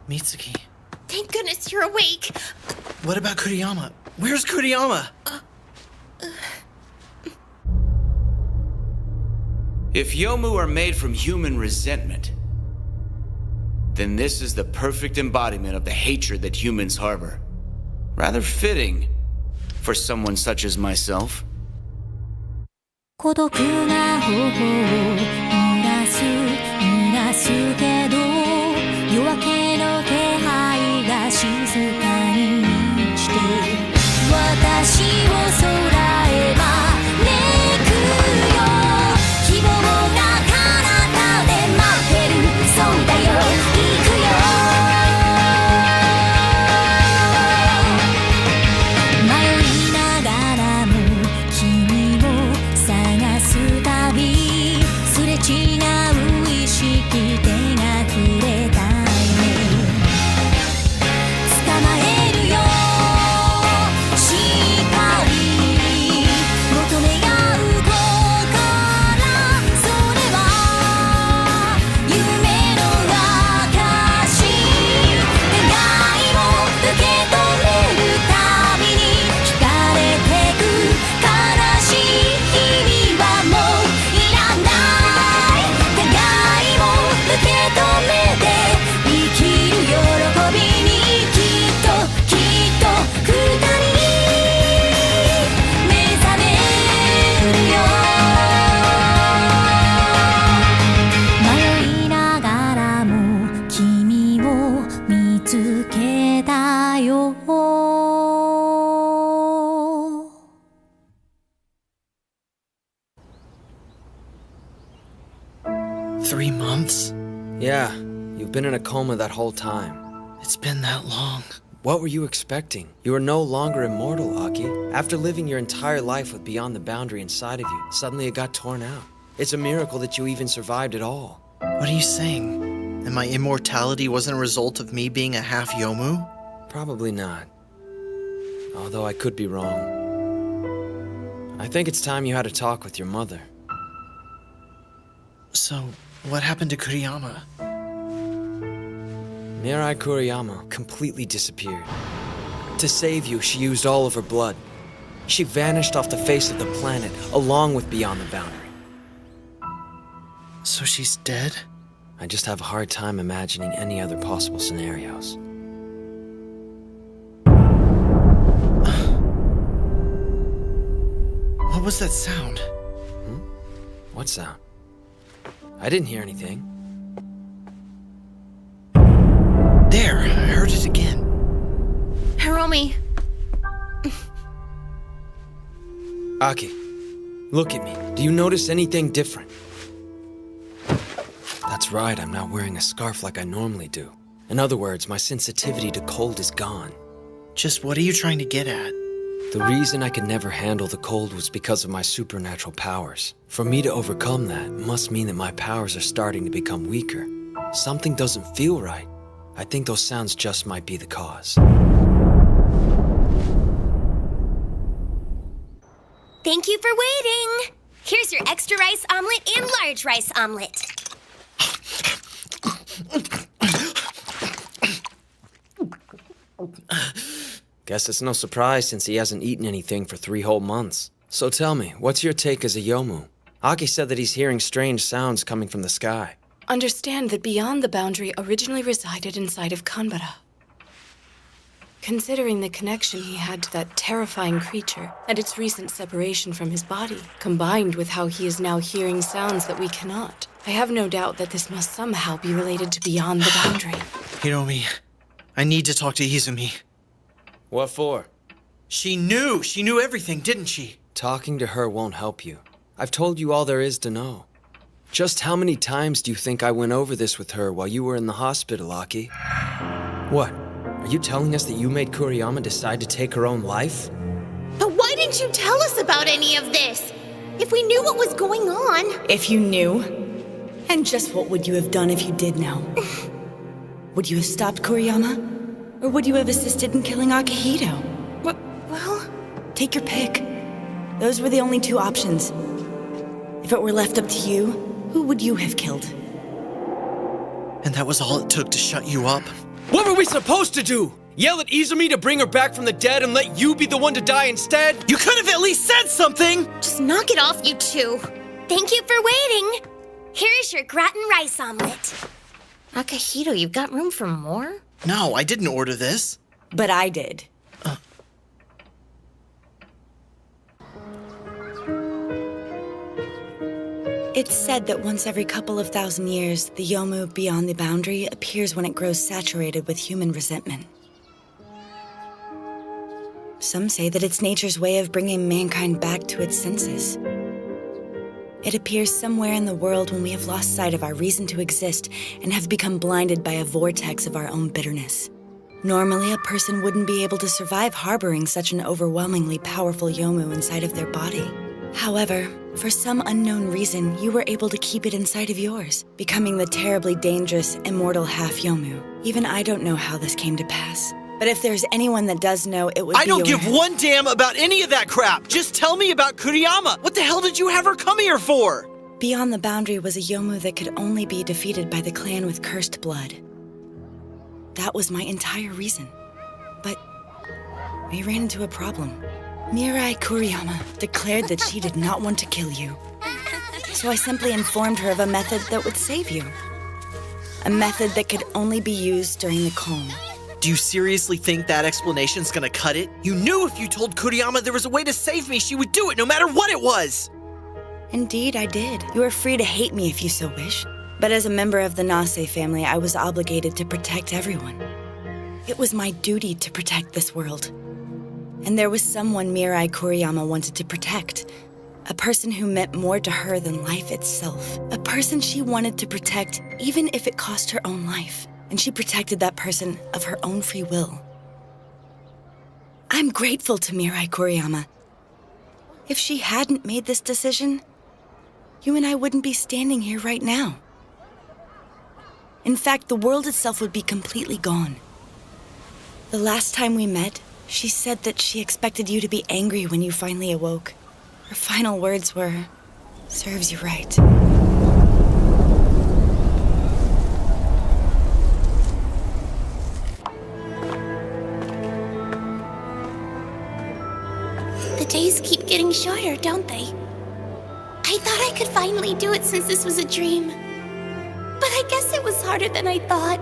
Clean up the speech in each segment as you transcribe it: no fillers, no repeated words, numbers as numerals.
Mitsuki. Thank goodness you're awake. What about Kuriyama? Where's Kuriyama? If Yomu are made from human resentment, then this is the perfect embodiment of the hatred that humans harbor. Rather fitting for someone such as myself. 孤独な頬を濡らすけど夜明けの気配が静かに満ちて私を空へ招くよ希望が彼方で待ってるそうだよ行くよ迷いながらも君を探すたびすれ違う意識手が触れたいね捕まえるよしっかり求め合う心それは夢の証願いを受け止めるたびに惹かれてく悲しい日々はもういらない互いを受け止めて生きる喜びにきっと二人目覚めるよ迷いながらも君を見つけたよ 3 months? Yeah, you've been in a coma that whole time. It's been that long. What were you expecting? You are no longer immortal, Aki. After living your entire life with Beyond the Boundary inside of you, suddenly it got torn out. It's a miracle that you even survived at all. What are you saying? And my immortality wasn't a result of me being a half Yomu? Probably not. Although I could be wrong. I think it's time you had a talk with your mother. So, what happened to Kuriyama? Mirai Kuriyama completely disappeared. To save you, she used all of her blood. She vanished off the face of the planet, along with Beyond the Boundary. So she's dead? I just have a hard time imagining any other possible scenarios. What was that sound? What sound? I didn't hear anything. There, I heard it again. Hiromi, Aki, look at me. Do you notice anything different? That's right, I'm not wearing a scarf like I normally do. In other words, my sensitivity to cold is gone. Just what are you trying to get at? The reason I could never handle the cold was because of my supernatural powers. For me to overcome that must mean that my powers are starting to become weaker. Something doesn't feel right. I think those sounds just might be the cause. thank you for waiting. Here's your extra rice omelet and large rice omelet. Guess it's no surprise since he hasn't eaten anything for 3 whole months. So tell me, what's your take as a Yomu? Aki said that he's hearing strange sounds coming from the sky. Understand that Beyond the Boundary originally resided inside of Kanbara. Considering the connection he had to that terrifying creature and its recent separation from his body, combined with how he is now hearing sounds that we cannot, I have no doubt that this must somehow be related to Beyond the Boundary. Hiromi, I need to talk to Izumi. What for? She knew everything, didn't she? Talking to her won't help you. I've told you all there is to know. Just how many times do you think I went over this with her while you were in the hospital, Aki? What? Are you telling us that you made Kuriyama decide to take her own life? But why didn't you tell us about any of this? If we knew what was going on. If you knew? And just what would you have done if you did know? Would you have stopped Kuriyama? Or would you have assisted in killing Akihito? Well, Take your pick. Those were the only 2 options. If it were left up to you, who would you have killed? And that was all it took to shut you up? What were we supposed to do? Yell at Izumi to bring her back from the dead and let you be the one to die instead? You could have at least said something! Just knock it off, you two. Thank you for waiting. Here's your gratin rice omelet. Akahito, you've got room for more? No, I didn't order this. But I did. It's said that once every couple of thousand years, the Yomu beyond the boundary appears when it grows saturated with human resentment. Some say that it's nature's way of bringing mankind back to its senses. It appears somewhere in the world when we have lost sight of our reason to exist and have become blinded by a vortex of our own bitterness. Normally, a person wouldn't be able to survive harboring such an overwhelmingly powerful Yomu inside of their body. However, for some unknown reason, you were able to keep it inside of yours, becoming the terribly dangerous, immortal half-Yomu. Even I don't know how this came to pass. But if there's anyone that does know, it would be I don't your... give one damn about any of that crap! Just tell me about Kuriyama! What the hell did you have her come here for? Beyond the boundary was a Yomu that could only be defeated by the clan with cursed blood. That was my entire reason. But we ran into a problem. Mirai Kuriyama declared that she did not want to kill you. So I simply informed her of a method that would save you. A method that could only be used during the calm. Do you seriously think that explanation's gonna cut it? You knew if you told Kuriyama there was a way to save me, she would do it no matter what it was! Indeed, I did. You are free to hate me if you so wish. But as a member of the Nase family, I was obligated to protect everyone. It was my duty to protect this world. And there was someone Mirai Kuriyama wanted to protect. A person who meant more to her than life itself. A person she wanted to protect even if it cost her own life. And she protected that person of her own free will. I'm grateful to Mirai Kuriyama. If she hadn't made this decision, you and I wouldn't be standing here right now. In fact, the world itself would be completely gone. The last time we met, she said that she expected you to be angry when you finally awoke. Her final words were, "Serves you right." The days keep getting shorter, don't they? I thought I could finally do it since this was a dream. But I guess it was harder than I thought.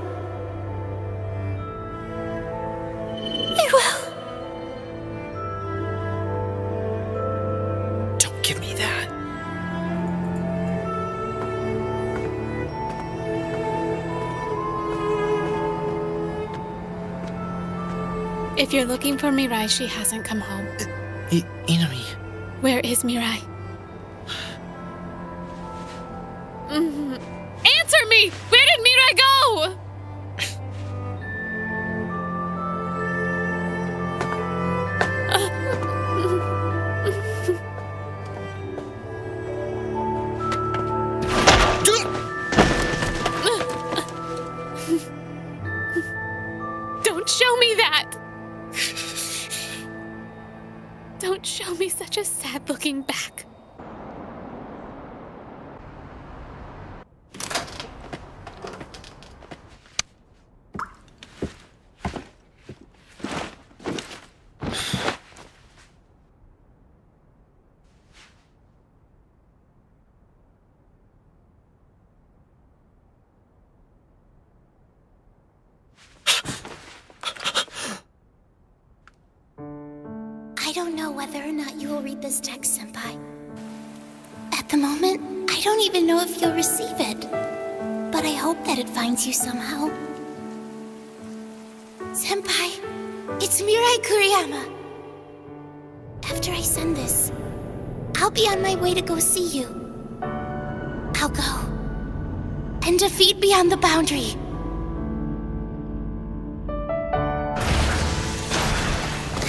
Farewell. Don't give me that. If you're looking for Mirai, she hasn't come home. Inami. Where is Mirai? Answer me! Where did Mirai go? Don't show me that! Don't show me such a sad-looking back. I don't know whether or not you will read this text, Senpai. At the moment, I don't even know if you'll receive it. But I hope that it finds you somehow. Senpai, it's Mirai Kuriyama. After I send this, I'll be on my way to go see you. I'll go and defeat Beyond the Boundary.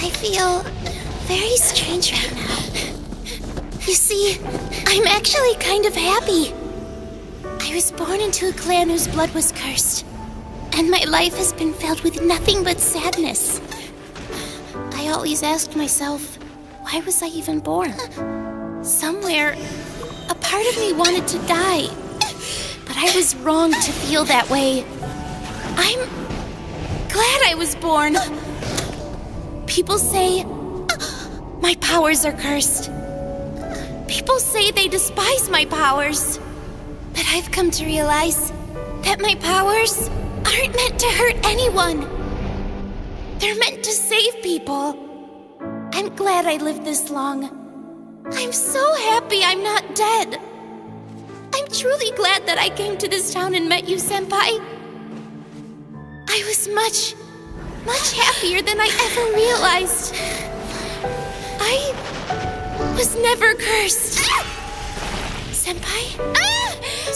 I feel very strange right now. You see, I'm actually kind of happy. I was born into a clan whose blood was cursed, and my life has been filled with nothing but sadness. I always asked myself, why was I even born? Somewhere, a part of me wanted to die, but I was wrong to feel that way. glad I was born. People say my powers are cursed. People say they despise my powers. But I've come to realize that my powers aren't meant to hurt anyone. They're meant to save people. I'm glad I lived this long. I'm so happy I'm not dead. I'm truly glad that I came to this town and met you, Senpai. I was much happier than I ever realized. I was never cursed. Senpai?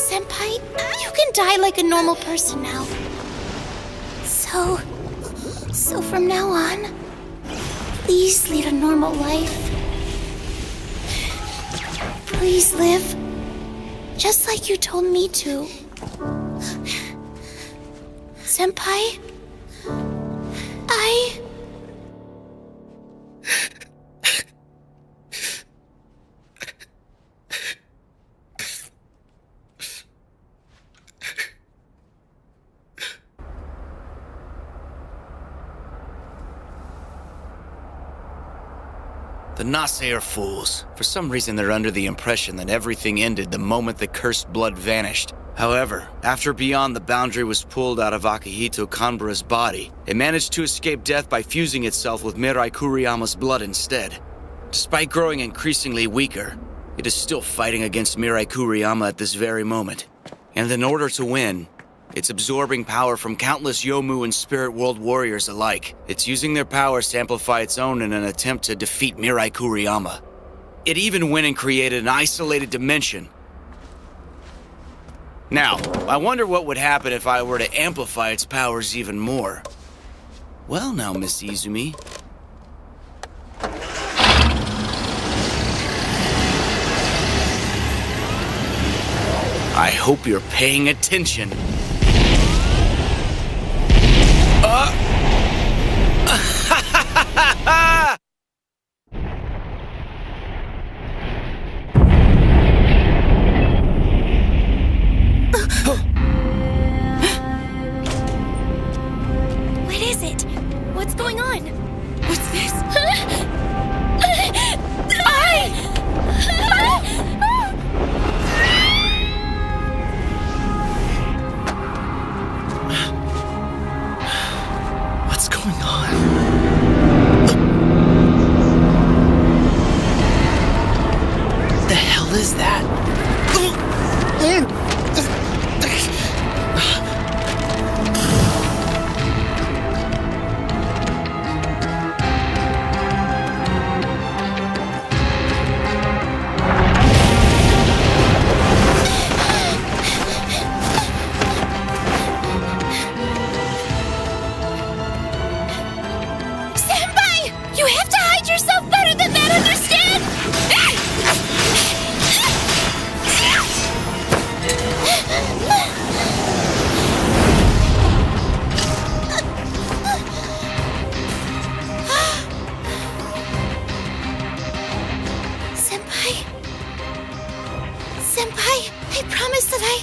Senpai, you can die like a normal person now. So from now on, please lead a normal life. Please live just like you told me to. Senpai, The Nase are fools. For some reason, they're under the impression that everything ended the moment the cursed blood vanished. However, after Beyond the Boundary was pulled out of Akihito Kanbara's body, it managed to escape death by fusing itself with Mirai Kuriyama's blood instead. Despite growing increasingly weaker, it is still fighting against Mirai Kuriyama at this very moment. And in order to win, it's absorbing power from countless Yomu and Spirit World warriors alike. It's using their powers to amplify its own in an attempt to defeat Mirai Kuriyama. It even went and created an isolated dimension. Now, I wonder what would happen if I were to amplify its powers even more. Well now, Miss Izumi. I hope you're paying attention. what is it? What's going on? What's this? What's going on? The hell is that? You have to hide yourself better than that, understand? Senpai, I promise that I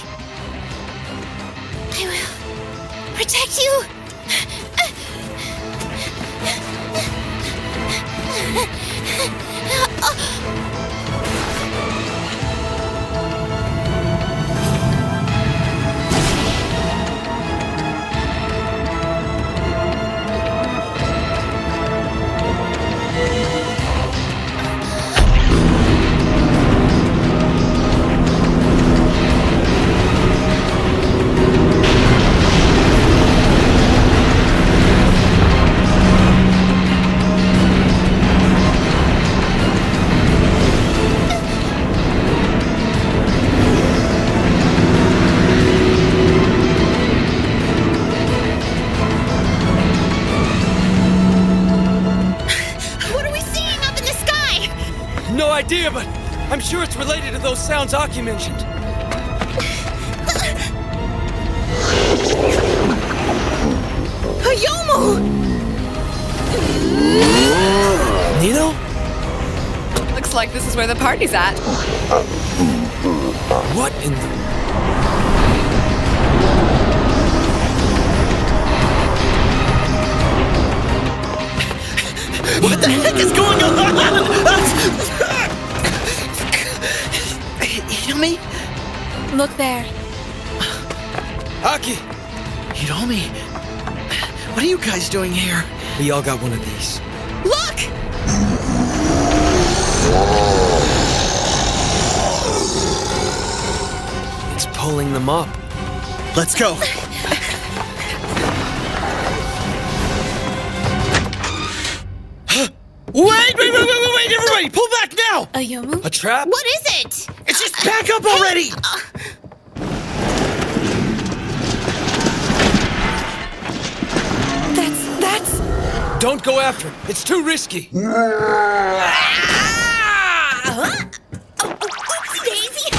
will protect you. No idea, but I'm sure it's related to those sounds Aki mentioned. Yomu! Nino? Looks like this is where the party's at. What in the... What the heck is going on? Yummy? Look there. Aki! Hiromi, what are you guys doing here? We all got one of these. Look! It's pulling them up. Let's go. Wait, everybody, pull back now! A Yomu? A trap? What is it? It's just back up already! That's... Don't go after him. It's too risky. Oopsie daisy!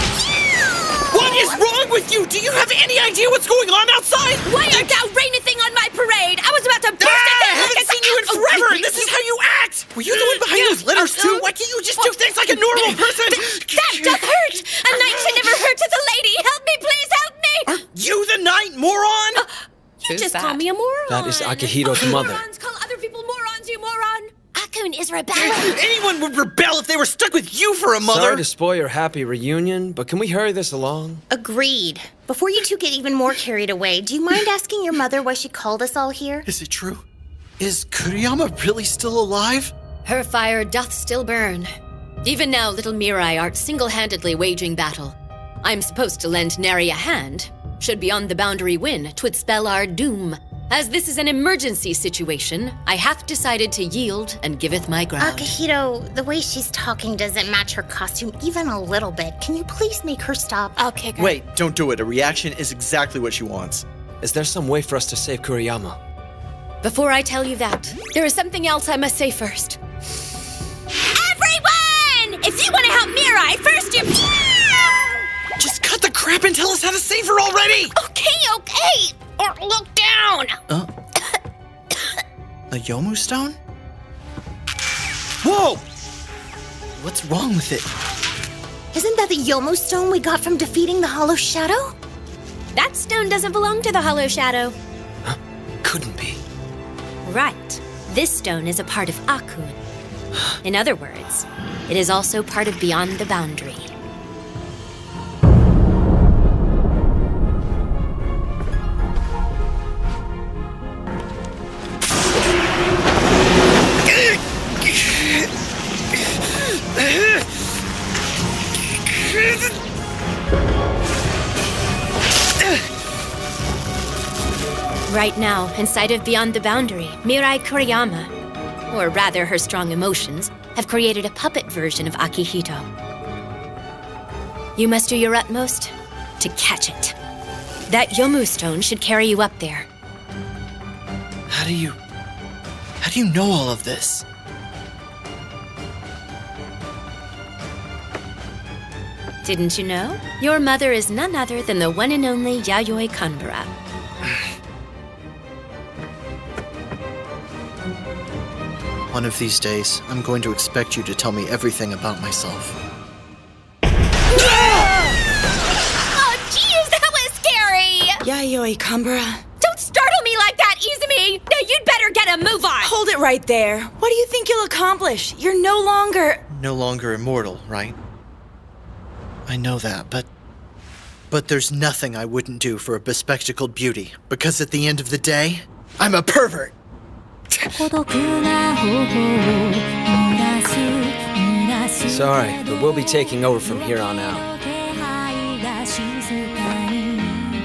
What is wrong with you? Do you have any idea what's going on outside? Why aren't thou rain anything on my parade? I was about to burst I haven't seen you in forever, and this is how you act! Were you the one behind those letters too? Why can't you just do things like a normal person? That doth hurt! A knight should never hurt to the lady! Help me, please help me! Are you the knight, moron? You just call me a moron. That is Akihito's mother. Morons call other people morons, you moron! Akun is rebelling. Anyone would rebel if they were stuck with you for a mother. Sorry to spoil your happy reunion, but can we hurry this along? Agreed. Before you two get even more carried away, do you mind asking your mother why she called us all here? Is it true? Is Kuriyama really still alive? Her fire doth still burn. Even now, little Mirai art single-handedly waging battle. I'm supposed to lend Neri a hand. Should Beyond the Boundary win, 'twould spell our doom. As this is an emergency situation, I hath decided to yield and giveth my ground. Akihito, the way she's talking doesn't match her costume even a little bit. Can you please make her stop? I'll kick her. Wait, don't do it. A reaction is exactly what she wants. Is there some way for us to save Kuriyama? Before I tell you that, there is something else I must say first. Everyone! If you want to help Mirai, first you... Just cut the crap and tell us how to save her already! Okay. Or look down. A Yomu stone? Whoa! What's wrong with it? Isn't that the Yomu stone we got from defeating the Hollow Shadow? That stone doesn't belong to the Hollow Shadow. Couldn't be. Right. This stone is a part of Akun. In other words, it is also part of Beyond the Boundary. Right now, inside of Beyond the Boundary, Mirai Kuriyama, or rather her strong emotions, have created a puppet version of Akihito. You must do your utmost to catch it. That Yomu stone should carry you up there. How do you know all of this? Didn't you know? Your mother is none other than the one and only Yayoi Kanbara. One of these days, I'm going to expect you to tell me everything about myself. Oh, jeez, that was scary. Yayoi Kambara. Don't startle me like that, Izumi. Now you'd better get a move on. Hold it right there. What do you think you'll accomplish? You're no longer... No longer immortal, right? I know that, but there's nothing I wouldn't do for a bespectacled beauty, because at the end of the day, I'm a pervert! Sorry, but we'll be taking over from here on out.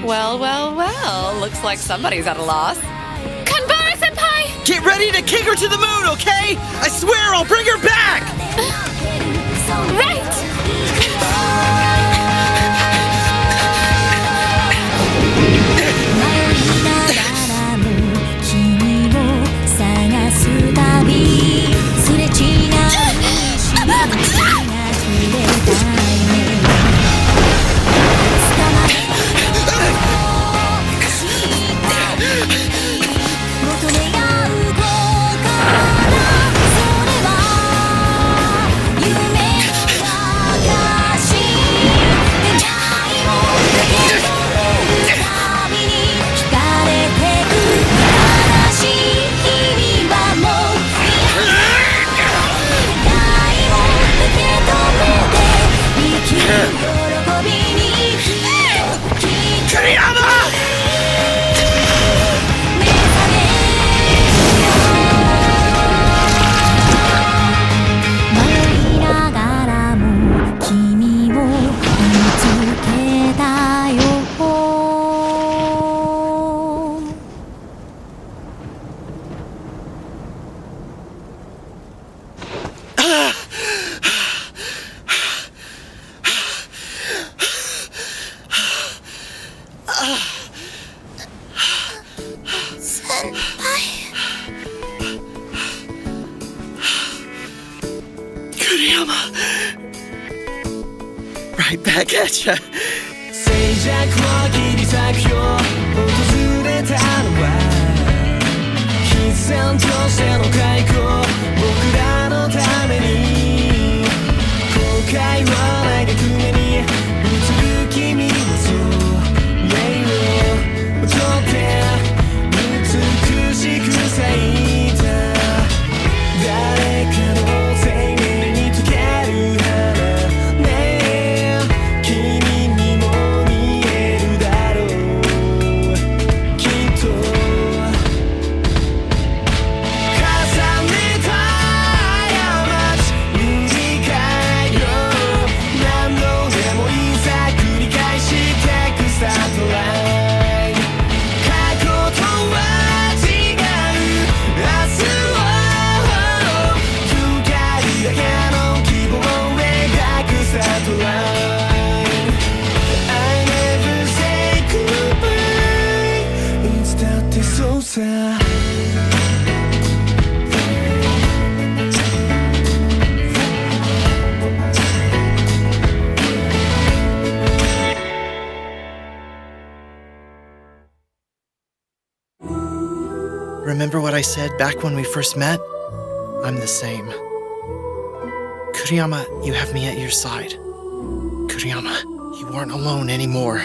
Well. Looks like somebody's at a loss. Kanbara-senpai! Get ready to kick her to the moon, okay? I swear I'll bring her back! Right!夢 Kuriyama! Right back at ya! 静寂を切り裂くよ訪れたのは必然としての開口僕らのために後悔はないで船に映る君のそう霊を取って美しく咲いた誰かの生命に溶ける花ねえ君にも見えるだろうきっと重ねた過ち短いよ何度でもいざ繰り返してくスタートライン過去とは違う明日を光だけの希望を描くスタートライン I never say goodbye いつだってそうさ Remember what I said back when we first met? I'm the same. Kuriyama, you have me at your side. Kuriyama, you aren't alone anymore.